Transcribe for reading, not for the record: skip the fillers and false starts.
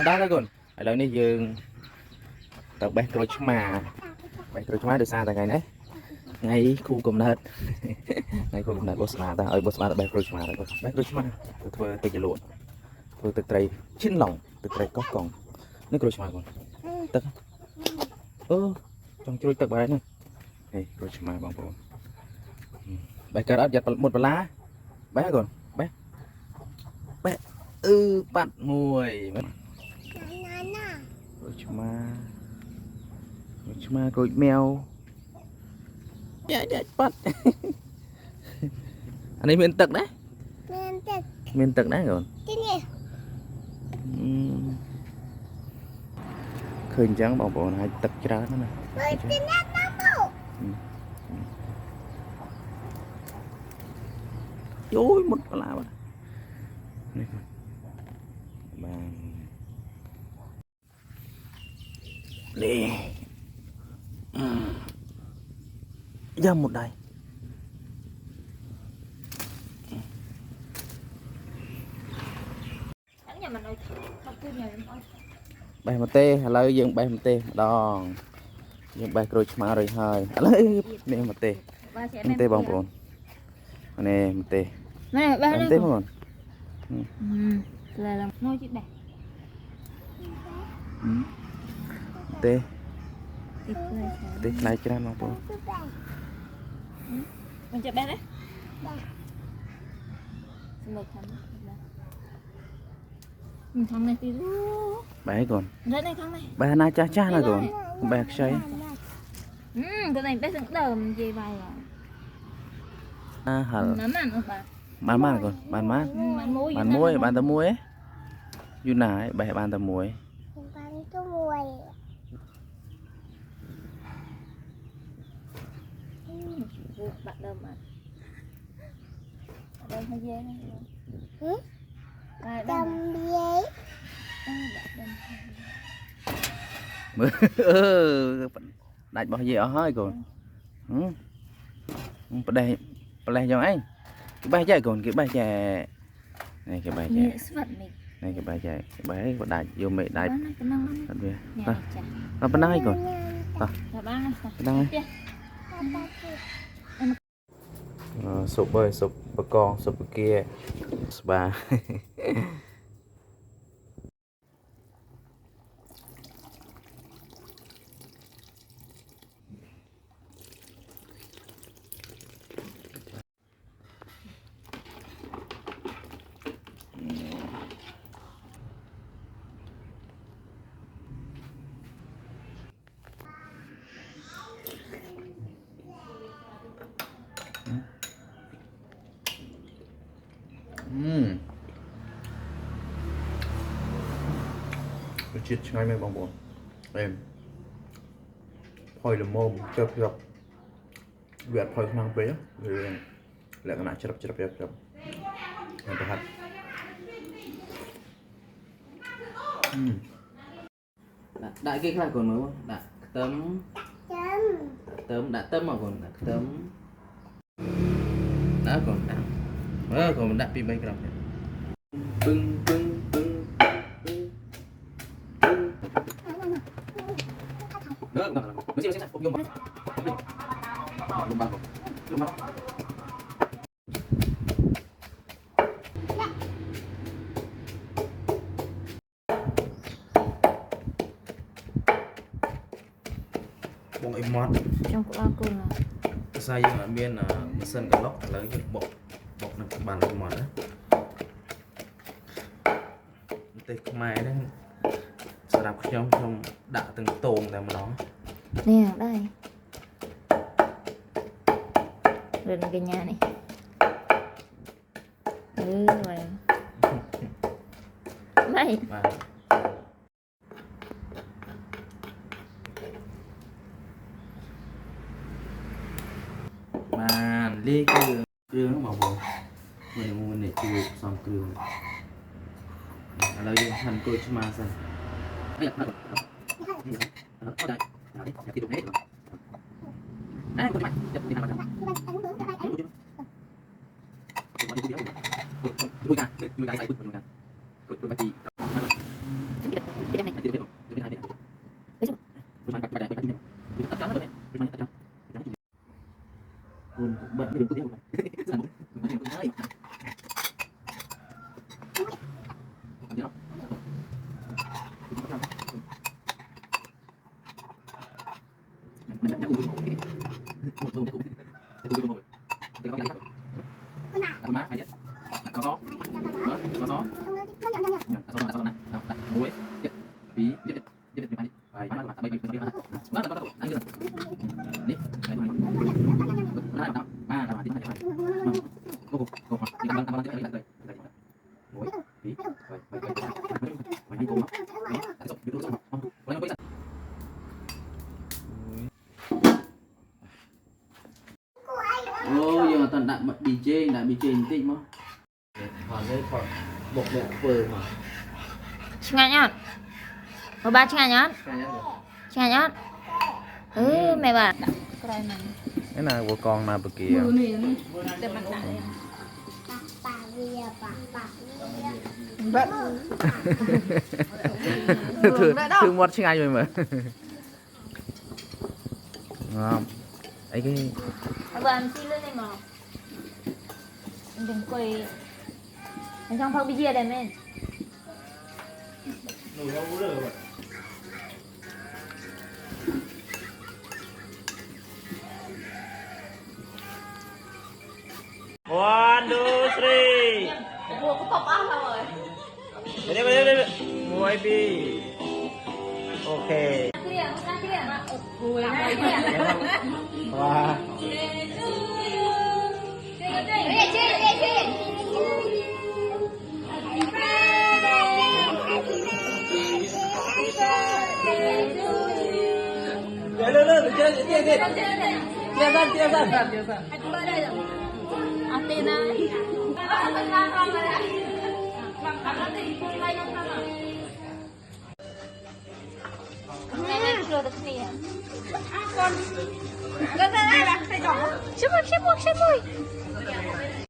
đó đó con ở đây này dương tập bé rồi chúng mà được xa tại ngày đấy ngay khu cùng hết ngay khu cùng hết boss mà ta ơi boss mà bé rồi chúng mà thôi tôi chỉ luôn thôi từ đây chín lòng từ đây có còn nước rồi mà còn tất trong chui tập bài này đây rồi mà bằng bộ bài cờ đã giật một lá bé còn bé bạn mùi rồi cuma rồi mèo dạ bắt anh ấy miền tật đấy miền tật đấy rồi khơi trắng bảo bộ này tật ra đó nè ôi một lá mà đi dâm một đây bài một tê lấy dương bài một tê đòn dương bài rồi mà rồi hơi lấy nè một tê bông bồn nè một tê một tê bông là làm ngôi chị đẹp tê này cái nào bông mình chụp bé đấy mình thằng này thì bé còn đấy này thằng này bé na cha là còn bé say cái này bé sững đờm gì vậy à hả bán màn còn bán muối bán tấm muối ấy như nào ấy bé bán tấm muối bạn đờm mà đờm hay dê đâm dế đại bao gì ở hơi còn đây cho anh cái bài chạy còn cái bài chạy này cái bài chạy này cái bài chạy cái bài đại vô mẹ đại nó bên đây còn sụp ơi sụp bờ con sụp bờ kia spa chết ngay mấy bông bồn em hồi là mồm chập việc hồi năng bé rồi lại cái này chập làm hạt đại cái là còn nữa đã tấm mà còn đã còn còn đã pin bay cái này bưng bông im mót trong của con cùng là sai nhưng mà miên là sân cái lóc lấy cái bột nằm cái bàn im mót đấy tê mai đấy sẽ làm trong đã từng tồn tại mà nó nè đây lên cái nhà này rồi đây mà ly cái đường nó màu bột mình để chịu xong đường là dùng thành tôi cho mà xem đây đây tiếp tục hết đấy con mày đi nào mà tôi cả tôi cái sai tôi cả tôi bật đường tôi ơi ôi giờ tận đại bật bị chê tí mà còn đây còn bột mẹ phơi mà Chingay nhá. Một ba chingay nhá. Chingay nhá. Mẹ bà. cái nào của con nào bực kìa thương mất chừng ai rồi mà ngon ấy cái Bà ăn xin lên đây mà. Đừng quỳ. Anh trong phòng bây giờ đây mình. One, two, three. Ủa có cọc ăn rồi. Đây. Muy bien. Okay. Wow. Lên, chia ra. Atin na. Sipag.